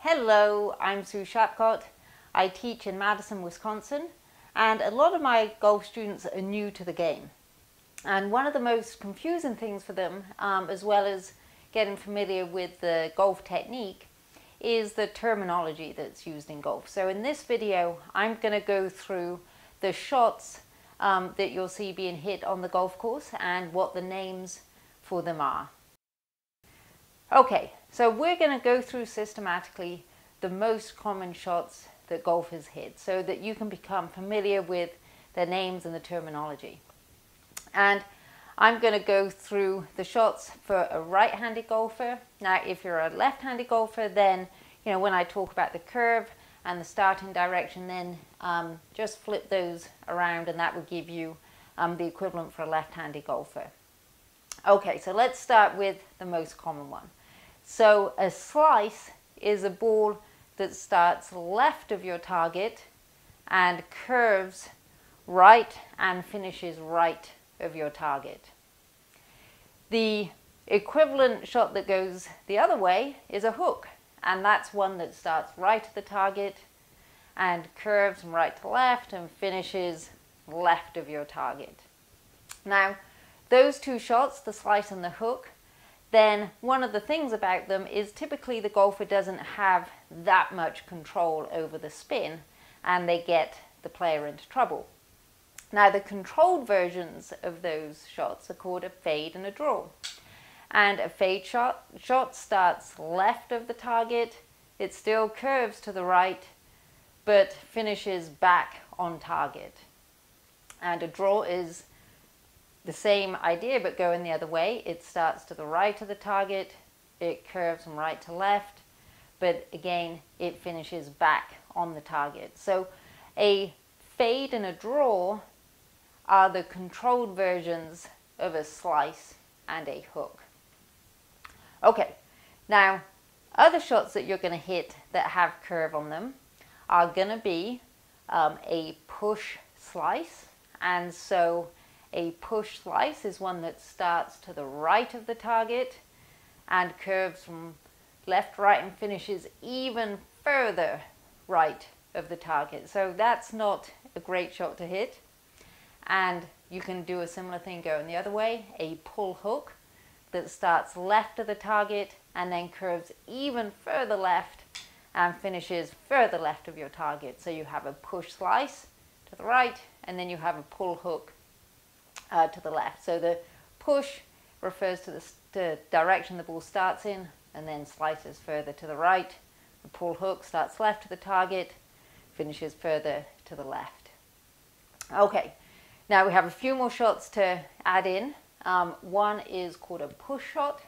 Hello, I'm Shapcott. I teach in Madison, Wisconsin, and a lot of my golf students are new to the game. And one of the most confusing things for them, as well as getting familiar with the golf technique, is the terminology that's used in golf. So in this video, I'm going to go through the shots that you'll see being hit on the golf course and what the names for them are. Okay, so we're going to go through systematically the most common shots that golfers hit so that you can become familiar with their names and the terminology. And I'm going to go through the shots for a right-handed golfer. Now, if you're a left-handed golfer, then, when I talk about the curve and the starting direction, then just flip those around and that will give you the equivalent for a left-handed golfer. Okay, so let's start with the most common one. So a slice is a ball that starts left of your target and curves right and finishes right of your target. The equivalent shot that goes the other way is a hook, and that's one that starts right of the target and curves from right to left and finishes left of your target. Now, those two shots, the slice and the hook, then one of the things about them is typically the golfer doesn't have that much control over the spin and they get the player into trouble. Now, the controlled versions of those shots are called a fade and a draw. And a fade shot starts left of the target, it still curves to the right, but finishes back on target. And a draw is the same idea, but going the other way. It starts to the right of the target, it curves from right to left, but again, it finishes back on the target. So a fade and a draw are the controlled versions of a slice and a hook. Okay, now other shots that you're going to hit that have curve on them are going to be a push slice. And so a push slice is one that starts to the right of the target and curves from left, right, and finishes even further right of the target. So that's not a great shot to hit. And you can do a similar thing going the other way, a pull hook that starts left of the target and then curves even further left and finishes further left of your target. So you have a push slice to the right and then you have a pull hook to the left. So the push refers to the direction the ball starts in and then slices further to the right. The pull hook starts left of the target, finishes further to the left. Okay, now we have a few more shots to add in. One is called a push shot,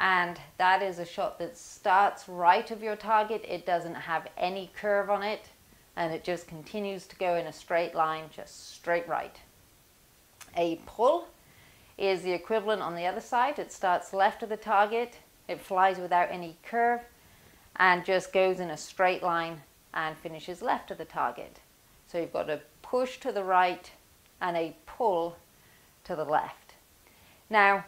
and that is a shot that starts right of your target. It doesn't have any curve on it and it just continues to go in a straight line, just straight right. A pull is the equivalent on the other side. It starts left of the target, it flies without any curve and just goes in a straight line and finishes left of the target. So you've got a push to the right and a pull to the left. Now,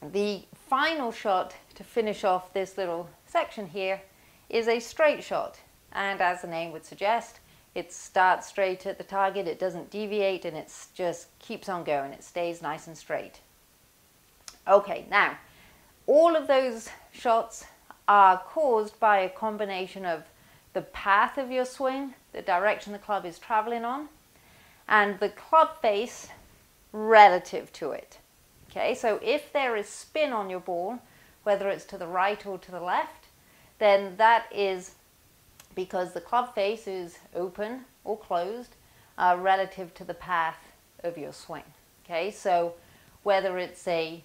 the final shot to finish off this little section here is a straight shot. And as the name would suggest, it starts straight at the target, it doesn't deviate, and it just keeps on going. It stays nice and straight. Okay, now, all of those shots are caused by a combination of the path of your swing, the direction the club is traveling on, and the club face relative to it. Okay, so if there is spin on your ball, whether it's to the right or to the left, then that is because the club face is open or closed relative to the path of your swing. Okay, so whether it's a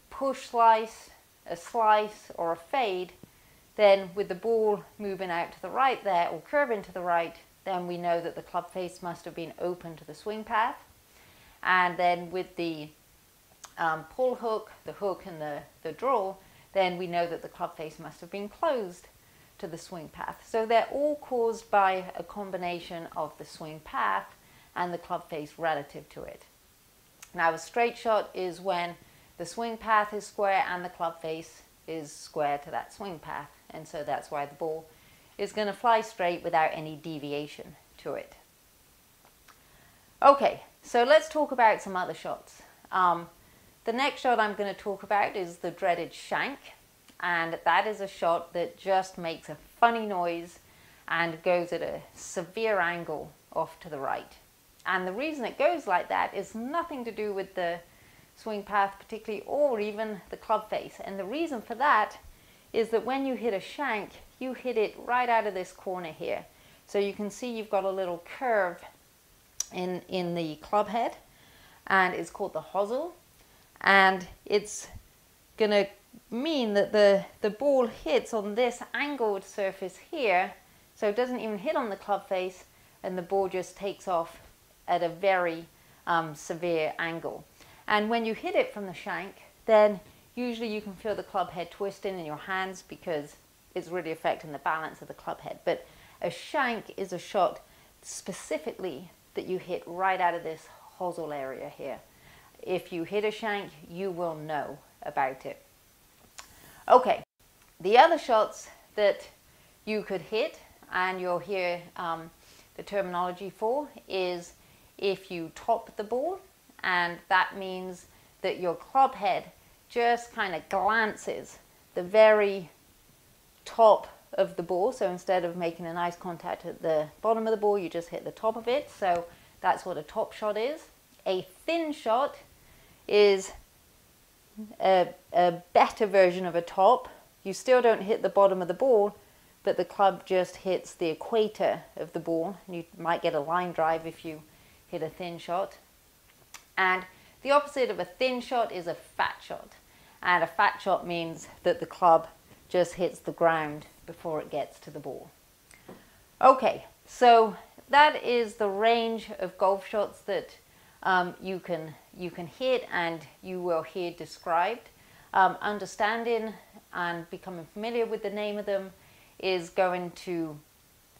push slice, a slice, or a fade, then with the ball moving out to the right there or curving to the right, then we know that the club face must have been open to the swing path. And then with the pull hook, the hook and the draw, then we know that the club face must have been closed to the swing path. So they're all caused by a combination of the swing path and the club face relative to it. Now, a straight shot is when the swing path is square and the club face is square to that swing path. and so that's why the ball is going to fly straight without any deviation to it. Okay, so let's talk about some other shots. The next shot I'm going to talk about is the dreaded shank, and that is a shot that just makes a funny noise and goes at a severe angle off to the right. And the reason it goes like that is nothing to do with the swing path particularly, or even the club face. And the reason for that is that when you hit a shank, you hit it right out of this corner here. So you can see you've got a little curve in the club head, and it's called the hosel, and it's gonna mean that the ball hits on this angled surface here, so it doesn't even hit on the club face, and the ball just takes off at a very severe angle. And when you hit it from the shank, then usually you can feel the club head twisting in your hands because it's really affecting the balance of the club head. But a shank is a shot specifically that you hit right out of this hosel area here. If you hit a shank, you will know about it. Okay, the other shots that you could hit, and you'll hear the terminology for, is if you top the ball, and that means that your club head just kind of glances the very top of the ball. So instead of making a nice contact at the bottom of the ball, you just hit the top of it. So that's what a top shot is. A thin shot is a better version of a top. You still don't hit the bottom of the ball, but the club just hits the equator of the ball. You might get a line drive if you hit a thin shot. And the opposite of a thin shot is a fat shot. And a fat shot means that the club just hits the ground before it gets to the ball. Okay, so that is the range of golf shots that you can hit and you will hear described. Understanding and becoming familiar with the name of them is going to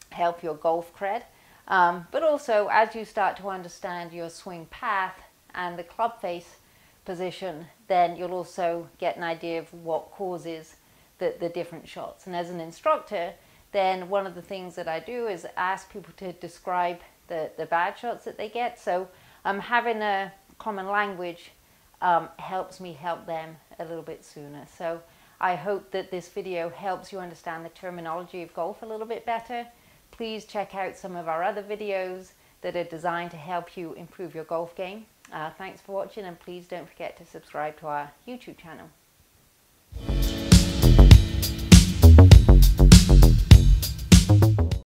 help your golf cred. But also, as you start to understand your swing path and the club face position, then you'll also get an idea of what causes the different shots. And as an instructor, then one of the things that I do is ask people to describe the bad shots that they get. So having a common language helps me help them a little bit sooner. So I hope that this video helps you understand the terminology of golf a little bit better. Please check out some of our other videos that are designed to help you improve your golf game. Thanks for watching, and please don't forget to subscribe to our YouTube channel.